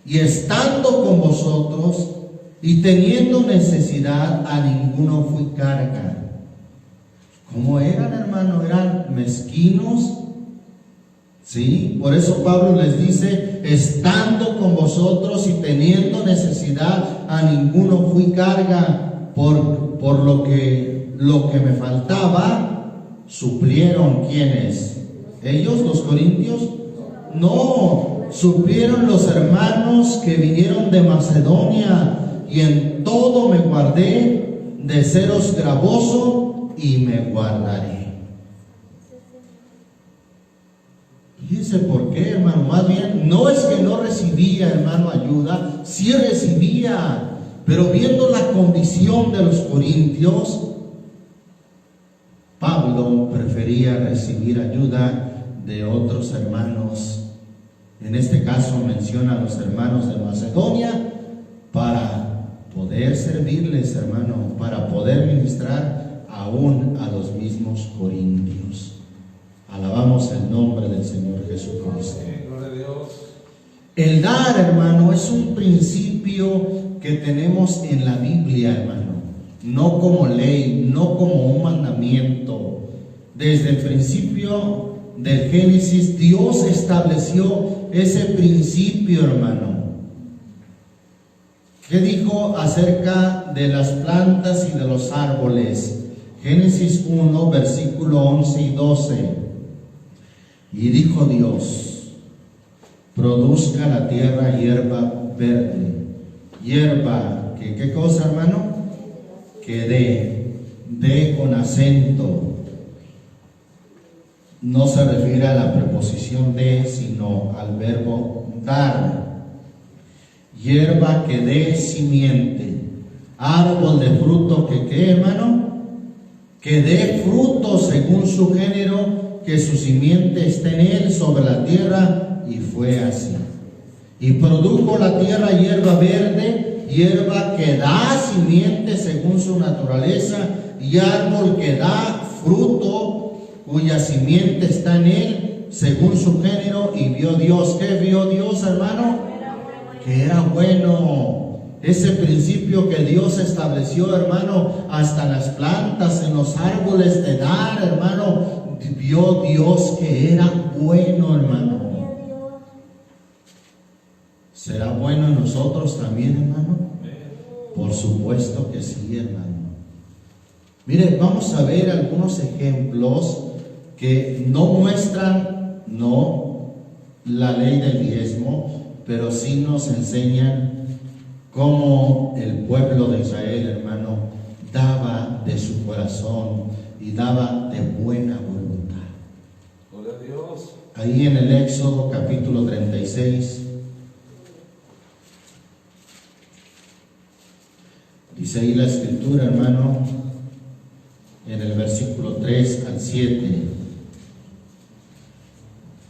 y estando con vosotros y teniendo necesidad, a ninguno fui carga. ¿Cómo eran, hermano? Eran mezquinos. Sí, por eso Pablo les dice: estando con vosotros y teniendo necesidad, a ninguno fui carga. Por lo que me faltaba, suplieron. ¿Quiénes? ¿Ellos, los corintios? No, suplieron los hermanos que vinieron de Macedonia, y en todo me guardé de seros gravoso y me guardaré. Fíjense por qué, hermano. Más bien, no es que no recibía, hermano, ayuda, sí recibía, pero viendo la condición de los corintios, Pablo prefería recibir ayuda de otros hermanos. En este caso menciona a los hermanos de Macedonia para poder servirles, hermano, para poder ministrar aún a los mismos corintios. Alabamos el nombre del Señor Jesucristo. Amén. Gloria a Dios. El dar, hermano, es un principio que tenemos en la Biblia, hermano. No como ley, no como un mandamiento. Desde el principio del Génesis, Dios estableció ese principio, hermano. ¿Qué dijo acerca de las plantas y de los árboles? Génesis 1, versículo 11 y 12. Y dijo Dios: produzca la tierra hierba verde. Hierba, ¿qué cosa, hermano? Que dé con acento. No se refiere a la preposición de, sino al verbo dar. Hierba que dé simiente. Árbol de fruto que, ¿qué, hermano? Que dé fruto según su género, que su simiente esté en él sobre la tierra. Y fue así. Y produjo la tierra hierba verde, hierba que da simiente según su naturaleza, y árbol que da fruto, cuya simiente está en él según su género. Y vio Dios, ¿qué vio Dios, hermano? Que era bueno. Ese principio que Dios estableció, hermano, hasta en las plantas, en los árboles de dar, hermano, vio Dios que era bueno, hermano. ¿Será bueno en nosotros también, hermano? Por supuesto que sí, hermano. Mire, vamos a ver algunos ejemplos que no muestran, no la ley del diezmo, pero sí nos enseñan cómo el pueblo de Israel, hermano, daba de su corazón y daba de buena voluntad. Gloria a Dios. Ahí en el Éxodo capítulo 36, dice ahí la escritura, hermano, en el versículo 3 al 7.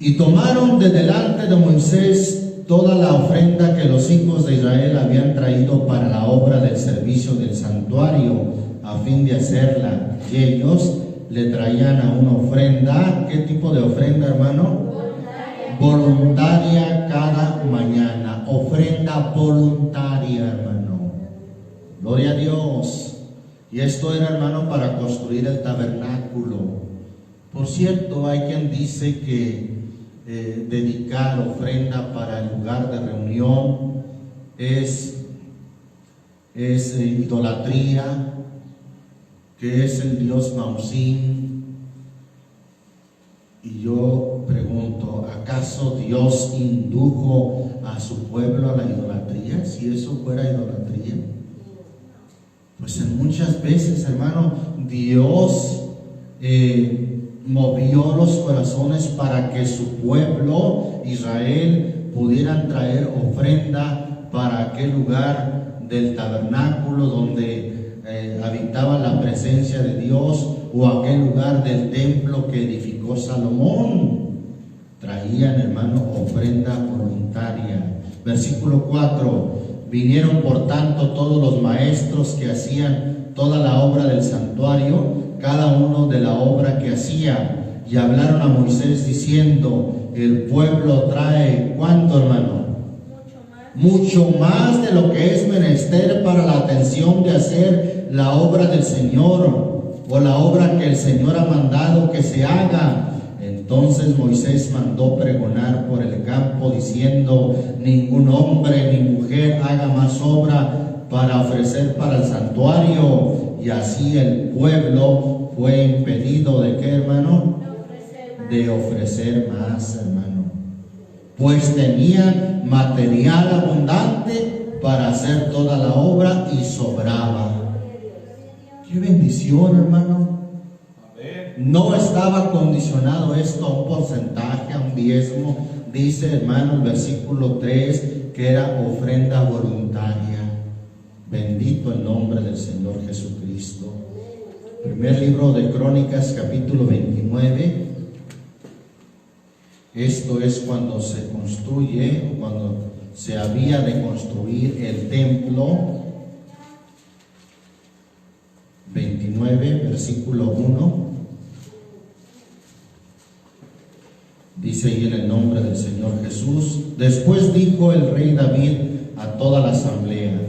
Y tomaron de delante de Moisés toda la ofrenda que los hijos de Israel habían traído para la obra del servicio del santuario, a fin de hacerla. Y ellos le traían a una ofrenda. ¿Qué tipo de ofrenda, hermano? Voluntaria cada mañana. Ofrenda voluntaria, hermano. Gloria a Dios. Y esto era, hermano, para construir el tabernáculo. Por cierto, hay quien dice que dedicar ofrenda para el lugar de reunión es idolatría, que es el dios Mausín. Y yo pregunto, ¿acaso Dios indujo a su pueblo a la idolatría? Si eso fuera idolatría, pues en muchas veces, hermano, Dios movió los corazones para que su pueblo Israel pudieran traer ofrenda para aquel lugar del tabernáculo donde habitaba la presencia de Dios, o aquel lugar del templo que edificó Salomón. Traían, hermano, ofrenda voluntaria. Versículo 4: vinieron por tanto todos los maestros que hacían toda la obra del santuario, cada uno de la obra que hacía, y hablaron a Moisés diciendo: el pueblo trae, ¿cuánto, hermano? Mucho más de lo que es menester para la atención de hacer la obra del Señor, o la obra que el Señor ha mandado que se haga. Entonces Moisés mandó pregonar por el campo diciendo: ningún hombre ni mujer haga más obra para ofrecer para el santuario. Y así el pueblo fue impedido de ¿qué, hermano? De ofrecer más, hermano. Pues tenían material abundante para hacer toda la obra y sobraba. ¡Qué bendición, hermano! No estaba condicionado esto a un porcentaje, a un diezmo. Dice, hermano, el versículo 3, que era ofrenda voluntaria. Bendito el nombre del Señor Jesucristo. Primer libro de Crónicas, capítulo 29. Esto es cuando se construye, o cuando se había de construir el templo. 29, versículo 1. Dice ahí en el nombre del Señor Jesús. Después dijo el rey David a toda la asamblea: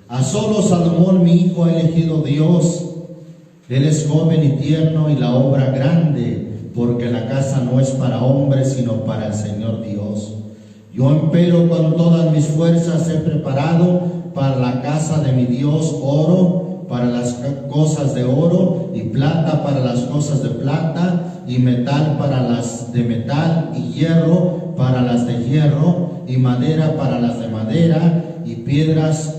a solo Salomón mi hijo ha elegido Dios. Él es joven y tierno y la obra grande, porque la casa no es para hombres, sino para el Señor Dios. Yo empero con todas mis fuerzas he preparado para la casa de mi Dios oro para las cosas de oro, y plata para las cosas de plata, y metal para las de metal, y hierro para las de hierro, y madera para las de madera, y piedras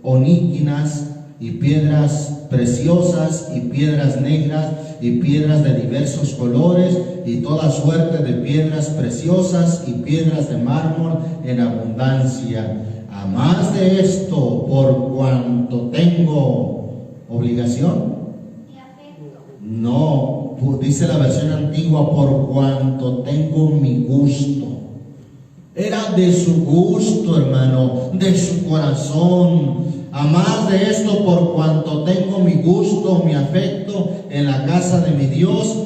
oníquinas, y piedras preciosas, y piedras negras, y piedras de diversos colores, y toda suerte de piedras preciosas, y piedras de mármol en abundancia. A más de esto, por cuanto tengo obligación, no, dice la versión antigua, por cuanto tengo mi gusto. Era de su gusto, hermano, de su corazón. A más de esto, por cuanto tengo mi gusto, mi afecto en la casa de mi Dios,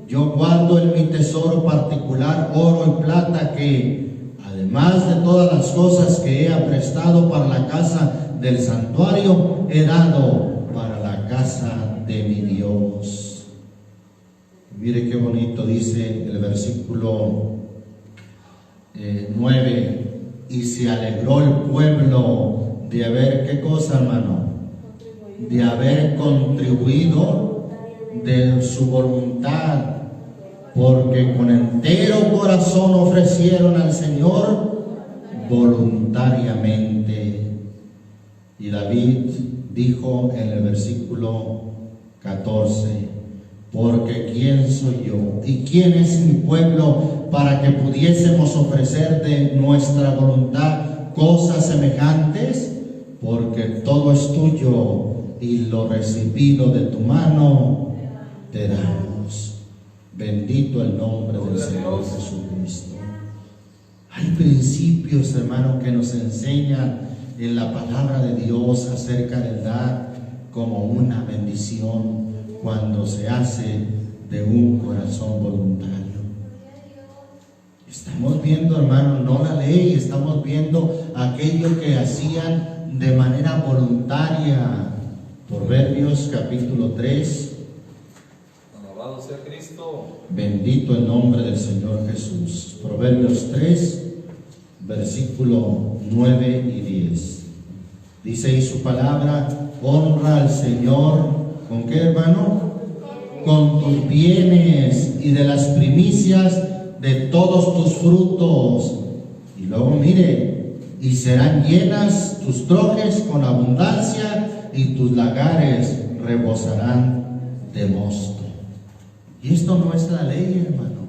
yo guardo en mi tesoro particular oro y plata, que además de todas las cosas que he aprestado para la casa del santuario, he dado para la casa de mi Dios. Mire qué bonito dice el versículo 9. Y se alegró el pueblo de haber, ¿qué cosa, hermano? De haber contribuido de su voluntad, porque con entero corazón ofrecieron al Señor voluntariamente. Y David dijo en el versículo 14: porque ¿quién soy yo y quién es mi pueblo para que pudiésemos ofrecer de nuestra voluntad cosas semejantes? Porque todo es tuyo, y lo recibido de tu mano te damos. Bendito el nombre del Señor Jesucristo. Hay principios, hermano, que nos enseñan en la palabra de Dios acerca de dar como una bendición cuando se hace de un corazón voluntario. Estamos viendo, hermano, no la ley, estamos viendo aquello que hacían de manera voluntaria. Proverbios capítulo 3. Alabado sea Cristo. Bendito el nombre del Señor Jesús. Proverbios 3, versículo 9 y 10. Dice ahí su palabra: honra al Señor, ¿con qué, hermano? Con tus bienes y de las primicias de todos tus frutos. Y luego mire: y serán llenas tus trojes con abundancia, y tus lagares rebosarán de mosto. Y esto no es la ley, hermano,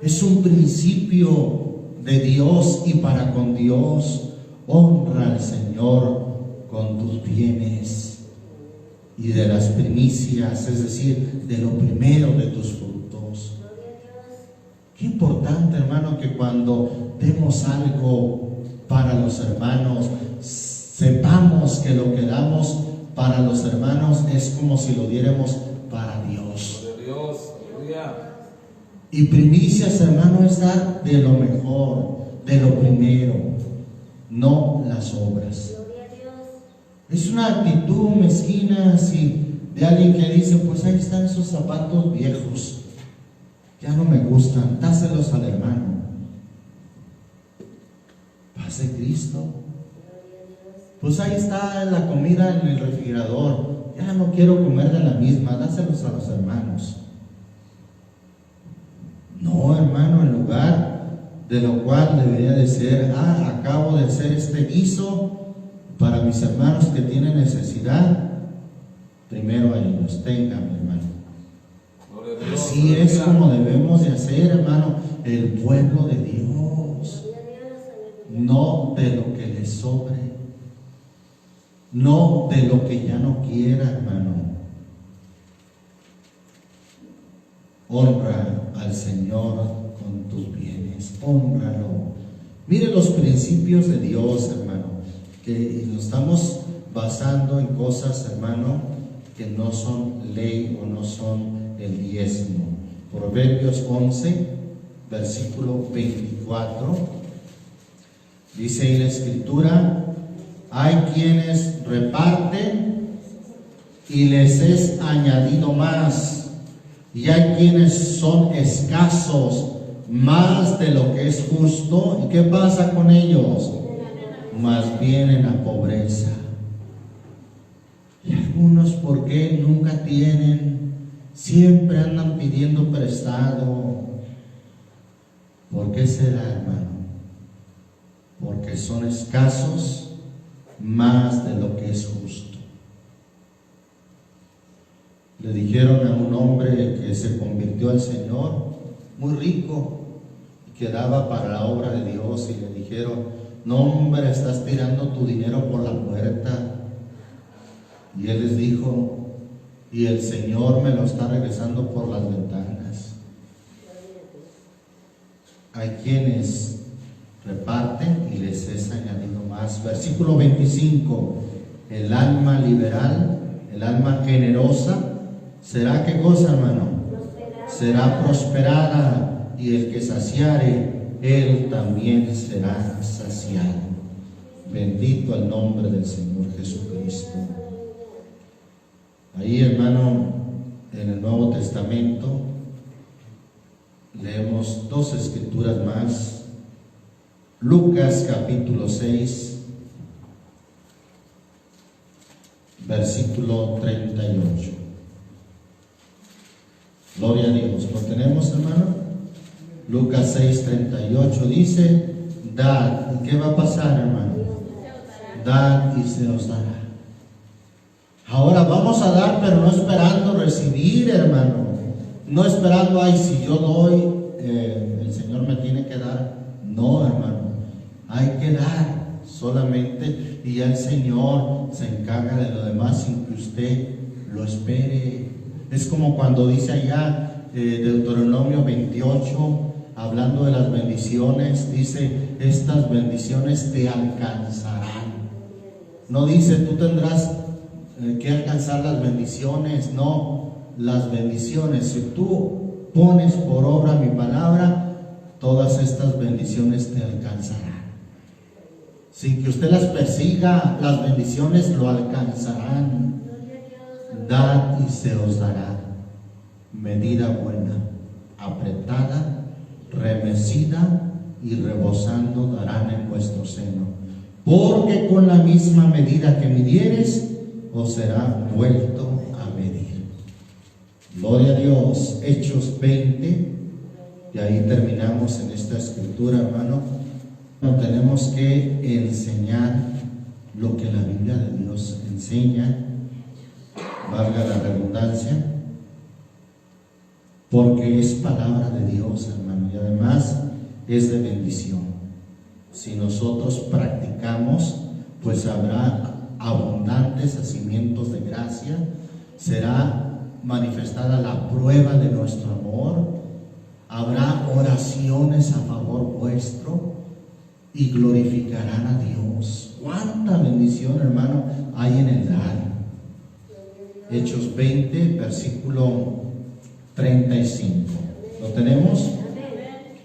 es un principio de Dios y para con Dios. Honra al Señor con tus bienes y de las primicias, es decir, de lo primero de tus frutos. Qué importante, hermano, que cuando demos algo para los hermanos, sepamos que lo que damos para los hermanos es como si lo diéramos para Dios. Y primicias, hermano, es dar de lo mejor, de lo primero, no las obras. Es una actitud mezquina así de alguien que dice: pues ahí están esos zapatos viejos, ya no me gustan, dáselos al hermano. Paz de Cristo. Pues ahí está la comida en el refrigerador, ya no quiero comer de la misma, dáselos a los hermanos. No, hermano, en lugar de lo cual debería de ser: acabo de hacer este guiso para mis hermanos que tienen necesidad, primero a ellos, tengan, hermano. Así es como debemos de hacer, hermano, el pueblo de Dios. No de lo que les sobre, no de lo que ya no quiera, hermano. Honra al Señor con tus bienes, hónralo. Mire los principios de Dios, hermano, que nos estamos basando en cosas, hermano, que no son ley o no son el diezmo. Proverbios 11, versículo 24. Dice en la Escritura: hay quienes reparten y les es añadido más, y hay quienes son escasos, más de lo que es justo. ¿Y qué pasa con ellos? Más bien en la pobreza. Y algunos, ¿por qué nunca tienen? Siempre andan pidiendo prestado. ¿Por qué será, hermano? Porque son escasos más de lo que es justo. Le dijeron a un hombre que se convirtió al Señor, muy rico, y que daba para la obra de Dios, y le dijeron: no, hombre, estás tirando tu dinero por la puerta. Y él les dijo: y el Señor me lo está regresando por las ventanas. Hay quienes reparten y les es añadido más. Versículo 25: el alma liberal, el alma generosa, ¿será qué cosa, hermano? Será prosperada, y el que saciare, él también será saciado. Bendito el nombre del Señor Jesucristo. Ahí, hermano, en el Nuevo Testamento leemos dos escrituras más. Lucas capítulo 6, versículo 38. Gloria a Dios. ¿Lo tenemos, hermano? Lucas 6, 38 dice: dad. ¿Y qué va a pasar, hermano? Dad y se os dará. Ahora vamos a dar, pero no esperando recibir, hermano. No esperando: ay, si yo doy, el Señor me tiene que dar. No, hermano. Hay que dar solamente, y ya el Señor se encarga de lo demás sin que usted lo espere. Es como cuando dice allá Deuteronomio 28, hablando de las bendiciones, dice: estas bendiciones te alcanzarán. No dice: tú tendrás que alcanzar las bendiciones. No, las bendiciones, si tú pones por obra mi palabra, todas estas bendiciones te alcanzarán. Sin que usted las persiga, las bendiciones lo alcanzarán. Dad y se os dará. Medida buena, apretada, remecida y rebosando darán en vuestro seno. Porque con la misma medida que midieres, os será vuelto a medir. Gloria a Dios. Hechos 20, y ahí terminamos en esta escritura, hermano. Tenemos que enseñar lo que la Biblia de Dios enseña, valga la redundancia, porque es palabra de Dios, hermano, y además es de bendición. Si nosotros practicamos, pues habrá abundantes hacimientos de gracia, será manifestada la prueba de nuestro amor, habrá oraciones a favor vuestro y glorificarán a Dios. ¡Cuánta bendición, hermano, hay en el dar! Hechos 20, versículo 35. ¿Lo tenemos?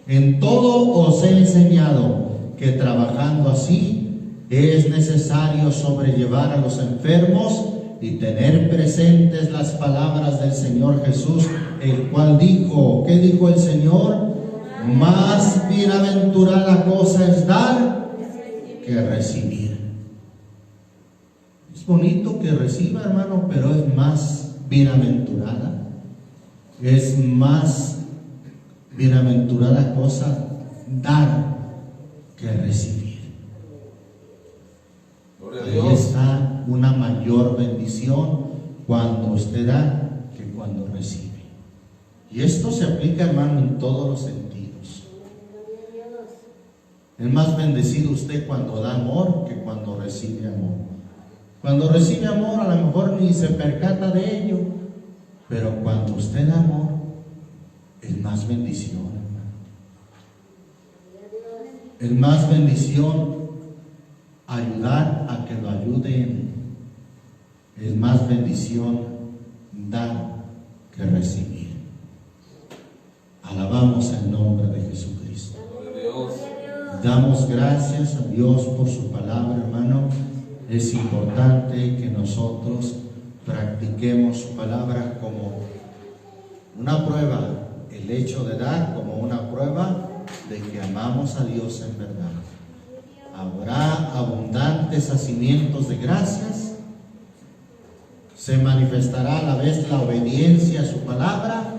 En todo os he enseñado que trabajando así es necesario sobrellevar a los enfermos y tener presentes las palabras del Señor Jesús, el cual dijo: ¿qué dijo el Señor? Más bienaventurada cosa es dar que recibir. Es bonito que reciba, hermano, pero es más bienaventurada. Es más bienaventurada cosa dar que recibir. Ahí está una mayor bendición cuando usted da que cuando recibe. Y esto se aplica, hermano, en todos los sentidos. Es más bendecido usted cuando da amor que cuando recibe amor. Cuando recibe amor, a lo mejor ni se percata de ello, pero cuando usted da amor, es más bendición, hermano. Es más bendición ayudar a que lo ayuden. Es más bendición dar que recibir. Alabamos Alabamos el nombre de Jesucristo. de Dios. Damos gracias a Dios por su palabra, hermano. Es importante que nosotros practiquemos su palabra como una prueba, el hecho de dar como una prueba de que amamos a Dios en verdad. Habrá abundantes hacimientos de gracias, se manifestará a la vez la obediencia a su palabra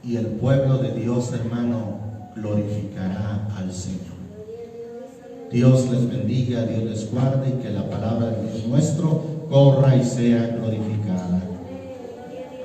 y el pueblo de Dios, hermano, glorificará al Señor. Dios les bendiga, Dios les guarde y que la palabra de Dios nuestro corra y sea glorificada.